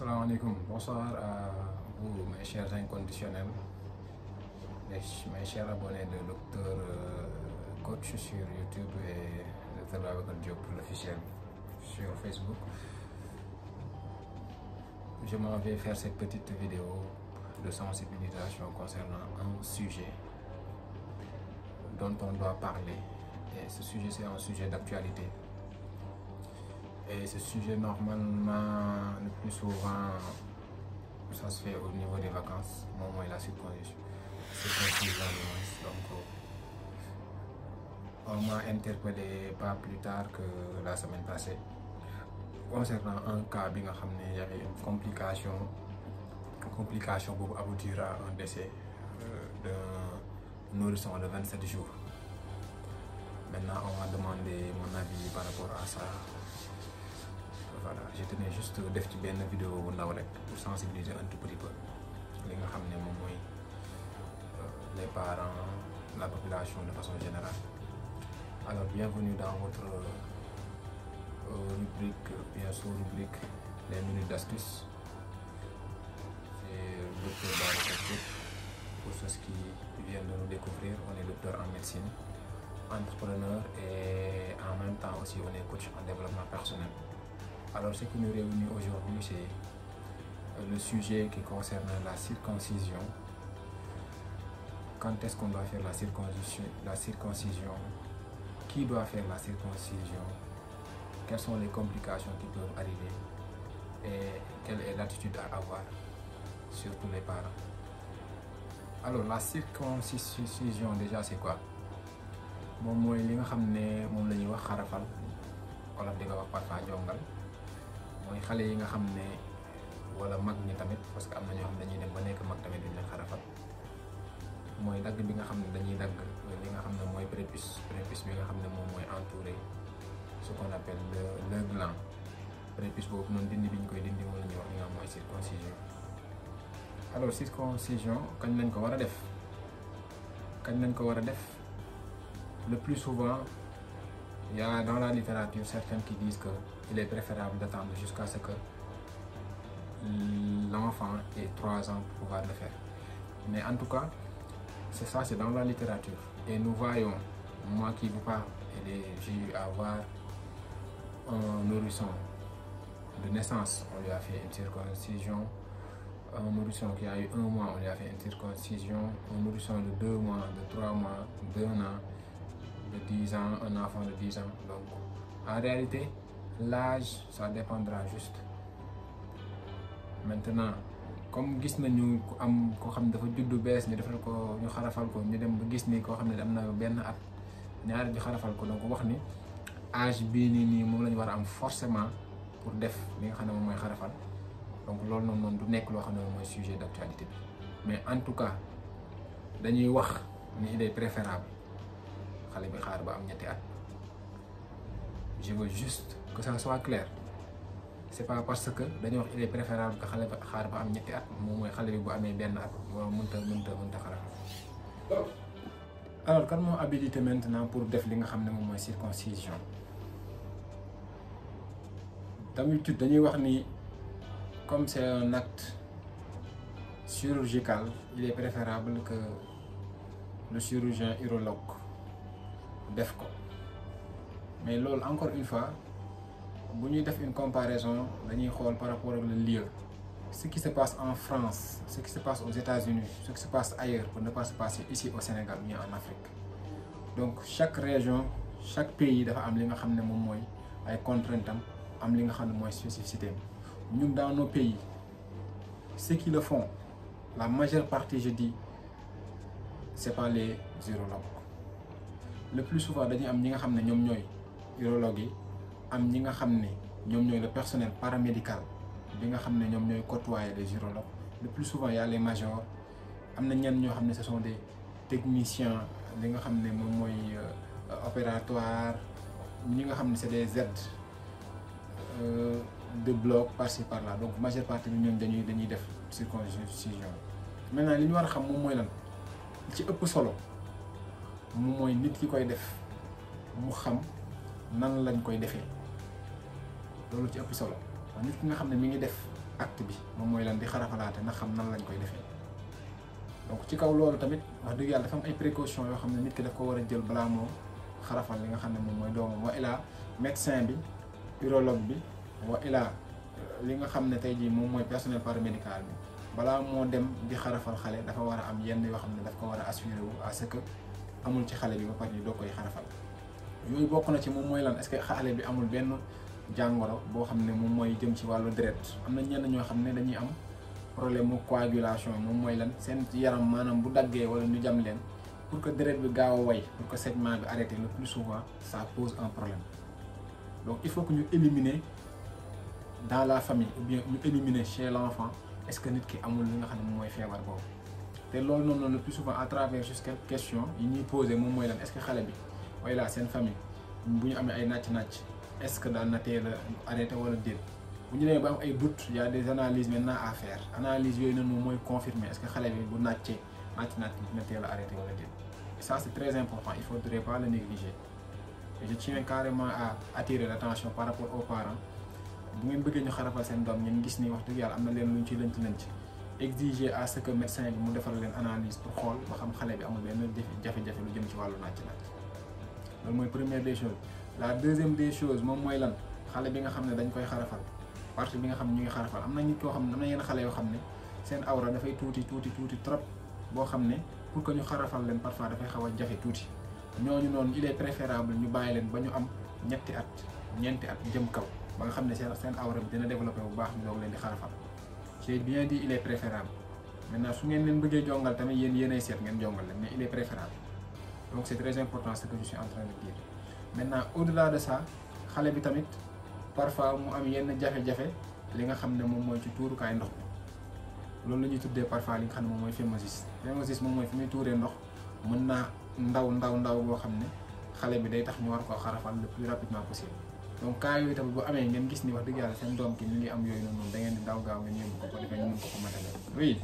Assalamu alaikum. Bonsoir à vous, mes chers inconditionnels, mes chers abonnés de Docteur Coach sur YouTube et Dr Babacar Diop, l'officiel sur Facebook. Je m'en vais faire cette petite vidéo de sensibilisation concernant un sujet dont on doit parler. Et ce sujet, c'est un sujet d'actualité. Et ce sujet, normalement, le plus souvent, ça se fait au niveau des vacances, au moins la circoncision. Donc, on m'a interpellé pas plus tard que la semaine passée concernant un cas bi nga xam ne y avait une complication pour aboutir à un décès d'un nourrisson de 27 jours. Maintenant, on m'a demandé mon avis par rapport à ça. Voilà, je tenais juste def ci benn vidéo bu ndaw rek pour sensibiliser un tout petit peu li nga xam ne moom mooy les parents, la population de façon générale. Alors, bienvenue dans votre rubrique, bien sûr rubrique les minutes d'astuce. C'est le docteur Babacar Diop. Pour ceux qui viennent de nous découvrir, on est docteur en médecine, entrepreneur et en même temps aussi on est coach en développement personnel. Alors, ce qui nous réunit aujourd'hui, c'est le sujet qui concerne la circoncision. Quand est-ce qu'on doit faire la circoncision? Qui doit faire la circoncision? Quelles sont les complications qui peuvent arriver? Et quelle est l'attitude à avoir, surtout les parents? Alors, la circoncision, déjà, c'est quoi? Moom mooy li nga xam ne moom la ñuy wax xarafal, wala di nga wax parfois jongal. mooy xale yi nga xam ne wala mag ñi tamit, parce que am na ñoo xam ne dañuy dem ba nekk mag tamit duñ leen xarafal. mooy dagg bi nga xam ne dañuy dagg li nga xam ne mooy prépuce bi nga xam ne moom mooy entouré ce qu'on appelle le gland. Prépuce boobu noonu dindi bi ñu koy dindi moom la ñuy wax li nga xam mooy circoncision. Alors, circoncision kañ lañ ko war a def? Le plus souvent, il y a dans la littérature certains qui disent qu'il est préférable d'attendre jusqu'à ce que l'enfant ait 3 ans pour pouvoir le faire. Mais en tout cas, c'est ça, c'est dans la littérature. Et nous voyons, moi qui vous parle, j'ai eu à voir un nourrisson de naissance, on lui a fait une circoncision. Un nourrisson qui a eu 1 mois, on lui a fait une circoncision. Un nourrisson de 2 mois, de 3 mois, d'1 an, de 10 ans, un enfant de 10 ans. Donc, en réalité, l'âge, ça dépendra juste. Maintenant, comme gis nañu ku am koo xam ne dafa juddu bees ñu defal ko ñu xarafal ko, ñu dem ba gis ni koo xam ne am na benn at ñaari ñu xarafal ko, donc wax ni âge bii nii moom la ñu war a am forcément pour def li nga xam ne moom mooy xarafal. Donc loolu noonu du nekk loo xam ne moom mooy sujet d'actualité bi, mais en tout cas dañuy wax ni il est préférable xale bi xaar ba am ñetti at. Je veux juste que ça soit clair. C'est pas parce que dañuy wax il est préférable que xale bi xaar ba am ñetti at moom mooy xale bi bu amee benn at moom mënta xarafal. Alors, kan moo habilité maintenant pour def li nga xam ne moom mooy circoncision? D'habitude dañuy wax ni comme c'est un acte chirurgical, il est préférable que le chirurgien urologue def ko. Mais loolu encore une fois, bu ñuy def une comparaison dañuy xool par rapport ak le lieu. Ce qui se passe en France, ce qui se passe aux États-Unis, ce qui se passe ailleurs pour ne pas se passer ici au Sénégal ou en Afrique. Donc chaque région, chaque pays dafa am li nga xam ne moom mooy ay contraintes am li nga xam ne mooy spécificité. Ñun dans nos pays, ceux qui le font, la majeure partie, je dis, c'est pas les urologues. Le plus souvent dañuy am ñi nga xam ne ñoom ñooy urologues yi, am ñi nga xam ne ñoom ñooy le personnel paramédical bi nga xam ne ñoom ñooy côtoyer les urologues. Le plus souvent y a les majors, am na ñenn ñoo xam ne ce sont des techniciens li nga xam ne moom mooy opératoire, ñi nga xam ne c'est des aides de bloc par-ci par-là. Donc majeure partie bi ñoom dañuy def circoncision. Maintenant li ñu war a xam moom mooy lan ci ëpp solo moom mooy nit ki koy def mu xam nan lañ koy defee. loolu ci ëpp solo nit ki nga xam ne mi ngi def acte bi moom mooy lan di xarafalaate na xam nan lañ koy defee. donc ci kaw loolu tamit wax dëgg yàlla dafa am ay précautions yoo xam ne nit ki daf ko war a jël balaa moo xarafal li nga xam ne moom mooy doomam wa ilaa médecin bi urologue bi wa ilaa li nga xam ne tey jii moom mooy personnel paramédical bi balaa moo dem di xarafal xale dafa war a am yenn yoo xam ne daf ko war a assuré wu à ce que amul ci xale bi ba pare ñu doo koy xarafal. yooyu bokk na ci moom mooy lan est-ce que xale bi amul benn jàngoro boo xam ne moom mooy jëm ci wàllu deret. am na ñenn ñoo xam ne dañuy am problème mu coagulation moom mooy lan seen yaram maanaam bu daggee wala ñu jam leen pour que deret bi gaaw a way pour que saignement bi arrêté le plus souvent ça pose un problème. donc il faut que ñu éliminer dans la famille ou bien ñu éliminer chez l'enfant est-ce que nit ki amul li nga xam ne moom mooy feebar boobu. te loolu noonu le plus souvent à travers juste quelques questions yi ñuy poser moom mooy lan est-ce que xale bi wala seen famille bu ñu amee ay nàcc-nàcc est-ce que daan na teel a arrêté wala déet. bu ñu demee ba am ay doutes y a des analyses maintenant à faire analyse yooyu noonu mooy confirmer est-ce que xale bi bu nàccee nàcc dina teel a arrêté wala déet. et ça c'est très important, il faudrait pas le négliger. Et je tiens carrément à attirer l'attention par rapport aux parents. bu ngeen bëggee ñu xarafal seen doom ngeen gis ni wax dëgg yàlla am na leen luñ ci lënc exiger à ce que médecin bi mu defal leen analyse pour xool ba xam xale bi amul benn jafe-jafe lu jëm ci wàllu nàcc-nàcc. loolu mooy première des choses. La deuxième des choses moom mooy lan xale bi nga xam ne dañ koy xarafal partie bi nga xam ne ñu ngi xarafal am na nit koo xam ne am na yenn xale yoo xam ne seen awra dafay tuuti trop boo xam ne pour que ñu xarafal leen parfois dafay xaw a jafe tuuti. ñooñu noonu il est préférable ñu bàyyi leen ba ñu am ñetti at ñeenti at jëm kaw ba nga xam ne seen awra bi dina développé bu baax ñu doog leen di xarafal. j'ai bien dit il est préférable. maintenant su ngeen leen bëggee jongal tamit yéenay seet ngeen jongal leen mais il est préférable. donc c'est très important ce que je suis en train de dire. maintenant au-delà de ça xale bi tamit parfois mu am yenn jafe-jafe li nga xam ne moom mooy ci tuurukaay ndox mi loolu la ñuy tuddee parfois li nga xam ne moom mooy phimosis. phimosis moom mooy fi muy tuuree ndox mën naa ndaw boo xam ne xale bi day tax ñu war koo xarafal le plus rapidement possible. donc cas yooyu tamit bu amee ngeen gis ni wax dëgg yàlla seen doom ki mi ngi am yooyu noonu da ngeen di daw gaaw ngeen yóbbu ko defee ñu mën ko matale. oui.